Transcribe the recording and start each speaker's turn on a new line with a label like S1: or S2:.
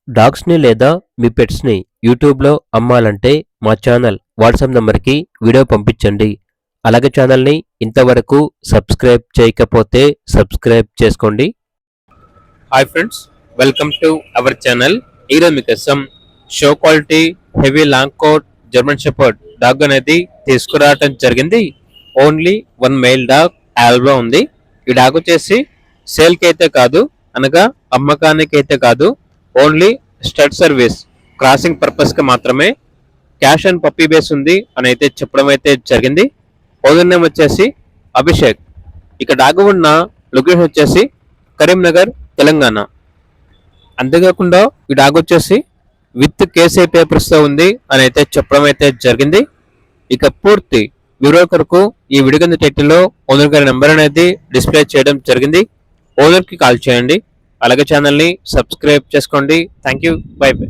S1: డాగ్స్‌ని లేదా మీ పెట్స్‌ని యూట్యూబ్‌లో అమ్మాలంటే మా ఛానల్ వాట్సాప్ నంబర్‌కి వీడియో పంపించండి. అలాగే ఛానల్‌ని ఇంతవరకు సబ్స్క్రైబ్ చేయకపోతే సబ్స్క్రైబ్ చేసుకోండి. Hi friends, welcome to our channel. ఈరోజు మీకోసం show quality heavy long coat German shepherd dog అనేది తీసుకురావడం జరిగింది. ఓన్లీ వన్ మెయిల్ డాగ్ అవైలబుల్‌లో ఉంది. ఈ డాగ్ వచ్చేసి సేల్‌కి అయితే కాదు, అనగా అమ్మకానికి అయితే కాదు, only stud service crossing purpose కి మాత్రమే క్యాష్ అండ్ పప్పీ బేస్ ఉంది అని అయితే చెప్పడం అయితే జరిగింది. ఓనర్ నేమ్ వచ్చేసి అభిషేక్. ఇక డాగ్ ఉన్న లొకేషన్ వచ్చేసి కరీంనగర్, తెలంగాణ. అంతేకాకుండా ఈ డాగ్ వచ్చేసి విత్ కేసీ పేపర్స్ తో ఉంది అని అయితే చెప్పడం అయితే జరిగింది. ఇక పూర్తి వివరాల కొరకు ఈ వీడియో కింద టైటిల్లో ఓనర్ గారి నెంబర్ అనేది డిస్ప్లే చేయడం జరిగింది. ఓనర్ కి కాల్ చేయండి. అలాగే ఛానల్ని సబ్స్క్రైబ్ చేసుకోండి. Thank you. By by.